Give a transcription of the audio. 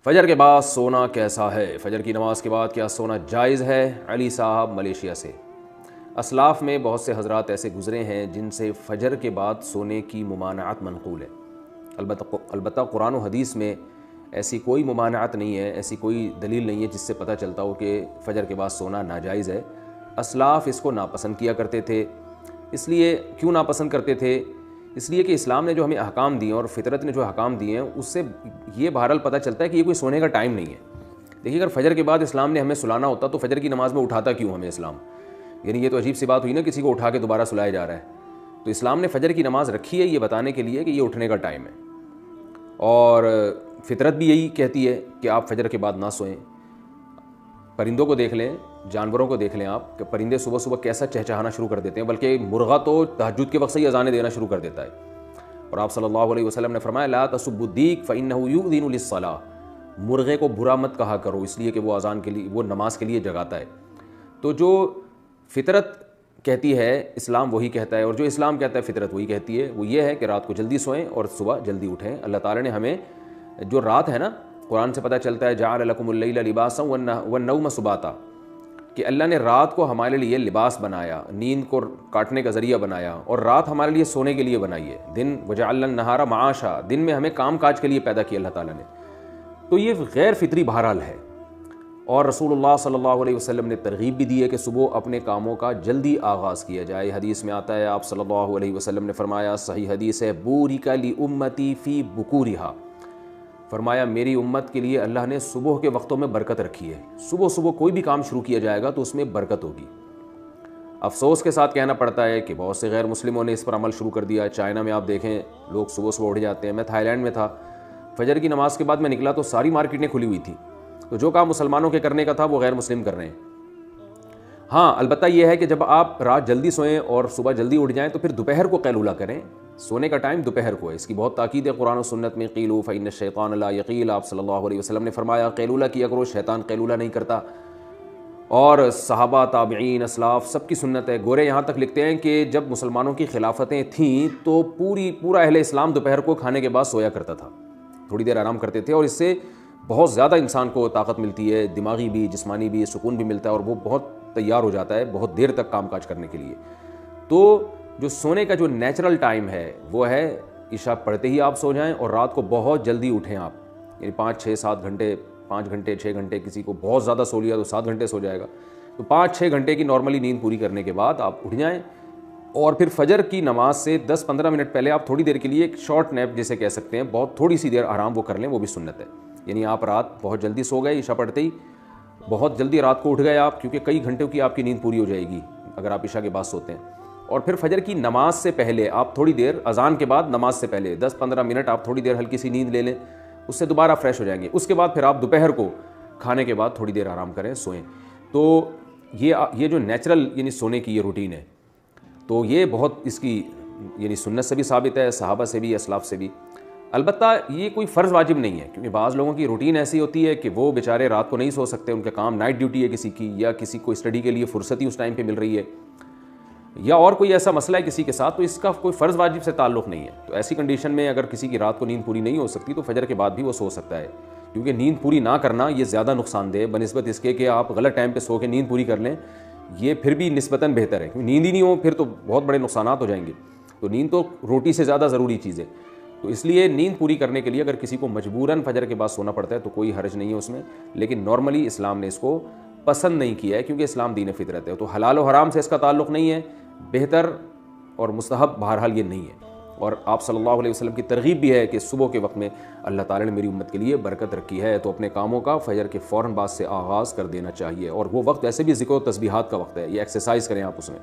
فجر کے بعد سونا کیسا ہے؟ فجر کی نماز کے بعد کیا سونا جائز ہے؟ علی صاحب ملیشیا سے۔ اسلاف میں بہت سے حضرات ایسے گزرے ہیں جن سے فجر کے بعد سونے کی ممانعت منقول ہے۔ البتہ قرآن و حدیث میں ایسی کوئی ممانعت نہیں ہے، ایسی کوئی دلیل نہیں ہے جس سے پتہ چلتا ہو کہ فجر کے بعد سونا ناجائز ہے۔ اسلاف اس کو ناپسند کیا کرتے تھے۔ اس لیے کیوں ناپسند کرتے تھے؟ اس لیے کہ اسلام نے جو ہمیں احکام دیے اور فطرت نے جو احکام دیے ہیں اس سے یہ بہرحال پتہ چلتا ہے کہ یہ کوئی سونے کا ٹائم نہیں ہے۔ دیکھیے اگر فجر کے بعد اسلام نے ہمیں سلانا ہوتا تو فجر کی نماز میں اٹھاتا کیوں ہمیں اسلام؟ یعنی یہ تو عجیب سی بات ہوئی نا، کسی کو اٹھا کے دوبارہ سلایا جا رہا ہے۔ تو اسلام نے فجر کی نماز رکھی ہے یہ بتانے کے لیے کہ یہ اٹھنے کا ٹائم ہے، اور فطرت بھی یہی کہتی ہے کہ آپ فجر کے بعد نہ سوئیں۔ پرندوں کو دیکھ لیں، جانوروں کو دیکھ لیں آپ کہ پرندے صبح صبح کیسا چہچہانا شروع کر دیتے ہیں، بلکہ مرغا تو تہجد کے وقت سے ہی اذانیں دینا شروع کر دیتا ہے۔ اور آپ صلی اللہ علیہ وسلم نے فرمایا لا تسبوا الدیک فإنہ یؤذن للصلاۃ، مرغے کو برا مت کہا کرو اس لیے کہ وہ اذان کے لیے، وہ نماز کے لیے جگاتا ہے۔ تو جو فطرت کہتی ہے اسلام وہی کہتا ہے، اور جو اسلام کہتا ہے فطرت وہی کہتی ہے، وہ یہ ہے کہ رات کو جلدی سوئیں اور صبح جلدی اٹھیں۔ اللہ تعالیٰ نے ہمیں جو رات ہے نا، قرآن سے پتہ چلتا ہے جعل لکم اللیل لباسا والنوم سباتا، کہ اللہ نے رات کو ہمارے لیے لباس بنایا، نیند کو کاٹنے کا ذریعہ بنایا، اور رات ہمارے لیے سونے کے لیے بنائی ہے۔ دن وجعلنا النہار معاشا، دن میں ہمیں کام کاج کے لیے پیدا کیا اللہ تعالیٰ نے۔ تو یہ غیر فطری بہرحال ہے، اور رسول اللہ صلی اللہ علیہ وسلم نے ترغیب بھی دی ہے کہ صبح اپنے کاموں کا جلدی آغاز کیا جائے۔ حدیث میں آتا ہے، آپ صلی اللہ علیہ وسلم نے فرمایا، صحیح حدیث ہے، بورک لامتی فی بکورہا، فرمایا میری امت کے لیے اللہ نے صبح کے وقتوں میں برکت رکھی ہے۔ صبح صبح کوئی بھی کام شروع کیا جائے گا تو اس میں برکت ہوگی۔ افسوس کے ساتھ کہنا پڑتا ہے کہ بہت سے غیر مسلموں نے اس پر عمل شروع کر دیا۔ چائنا میں آپ دیکھیں لوگ صبح صبح اٹھ جاتے ہیں۔ میں تھائی لینڈ میں تھا، فجر کی نماز کے بعد میں نکلا تو ساری مارکیٹیں کھلی ہوئی تھیں، تو جو کام مسلمانوں کے کرنے کا تھا وہ غیر مسلم کر رہے ہیں۔ ہاں البتہ یہ ہے کہ جب آپ رات جلدی سوئیں اور صبح جلدی اٹھ جائیں تو پھر دوپہر کو قیلولہ کریں۔ سونے کا ٹائم دوپہر کو ہے، اس کی بہت تاکید ہے قرآن و سنت میں۔ قیلوا فإن الشیطان لا یقیل، آپ صلی اللہ علیہ وسلم نے فرمایا قیلولہ کیا کرو، شیطان قیلولہ نہیں کرتا۔ اور صحابہ، تابعین، اسلاف سب کی سنت ہے۔ گورے یہاں تک لکھتے ہیں کہ جب مسلمانوں کی خلافتیں تھیں تو پورا اہل اسلام دوپہر کو کھانے کے بعد سویا کرتا تھا، تھوڑی دیر آرام کرتے تھے، اور اس سے بہت زیادہ انسان کو طاقت ملتی ہے، دماغی بھی جسمانی بھی، سکون بھی ملتا ہے، اور وہ بہت تیار ہو جاتا ہے بہت دیر تک کام کاج کرنے کے لیے۔ تو جو سونے کا جو نیچرل ٹائم ہے وہ ہے عشاء پڑھتے ہی آپ سو جائیں، اور رات کو بہت جلدی اٹھیں آپ، یعنی 5-6-7 گھنٹے، 5 گھنٹے 6 گھنٹے، کسی کو بہت زیادہ سو لیا تو 7 گھنٹے سو جائے گا، تو 5-6 گھنٹے کی نارملی نیند پوری کرنے کے بعد آپ اٹھ جائیں، اور پھر فجر کی نماز سے 10-15 منٹ پہلے آپ تھوڑی دیر کے لیے ایک شارٹ نیپ جسے کہہ سکتے ہیں، بہت تھوڑی سی دیر آرام وہ کر لیں، وہ بھی سنت ہے۔ یعنی آپ رات بہت جلدی سو گئے عشاء پڑھتے ہی، بہت جلدی رات کو اٹھ گئے آپ، کیونکہ کئی گھنٹوں کی آپ کی نیند پوری ہو جائے گی اگر آپ عشاء کے بعد سوتے ہیں، اور پھر فجر کی نماز سے پہلے آپ تھوڑی دیر، اذان کے بعد نماز سے پہلے 10-15 منٹ آپ تھوڑی دیر ہلکی سی نیند لے لیں، اس سے دوبارہ فریش ہو جائیں گے۔ اس کے بعد پھر آپ دوپہر کو کھانے کے بعد تھوڑی دیر آرام کریں، سوئیں۔ تو یہ جو نیچرل یعنی سونے کی یہ روٹین ہے، تو یہ بہت اس کی یعنی سنت سے بھی ثابت ہے، صحابہ سے بھی، اسلاف سے بھی۔ البتہ یہ کوئی فرض واجب نہیں ہے، کیونکہ بعض لوگوں کی روٹین ایسی ہوتی ہے کہ وہ بیچارے رات کو نہیں سو سکتے، ان کا کام نائٹ ڈیوٹی ہے کسی کی، یا کسی کو اسٹڈی کے لیے فرصت ہی اس ٹائم پہ مل رہی ہے، یا اور کوئی ایسا مسئلہ ہے کسی کے ساتھ، تو اس کا کوئی فرض واجب سے تعلق نہیں ہے۔ تو ایسی کنڈیشن میں اگر کسی کی رات کو نیند پوری نہیں ہو سکتی تو فجر کے بعد بھی وہ سو سکتا ہے، کیونکہ نیند پوری نہ کرنا یہ زیادہ نقصان دہ بنسبت اس کے کہ آپ غلط ٹائم پہ سو کے نیند پوری کر لیں، یہ پھر بھی نسبتاً بہتر ہے، کیونکہ نیند ہی نہیں ہو پھر تو بہت بڑے نقصانات ہو جائیں گے۔ تو نیند تو روٹی سے زیادہ ضروری چیز ہے، تو اس لیے نیند پوری کرنے کے لیے اگر کسی کو مجبوراً فجر کے بعد سونا پڑتا ہے تو کوئی حرج نہیں ہے اس میں، لیکن نارملی اسلام نے اس کو پسند نہیں کیا ہے، کیونکہ اسلام دین فطرت ہے۔ تو حلال و حرام سے اس کا تعلق نہیں ہے، بہتر اور مستحب بہرحال یہ نہیں ہے۔ اور آپ صلی اللہ علیہ وسلم کی ترغیب بھی ہے کہ صبح کے وقت میں اللہ تعالیٰ نے میری امت کے لیے برکت رکھی ہے، تو اپنے کاموں کا فجر کے فوراً بعد سے آغاز کر دینا چاہیے، اور وہ وقت ایسے بھی ذکر و تسبیحات کا وقت ہے، یہ ایکسرسائز کریں آپ اس میں۔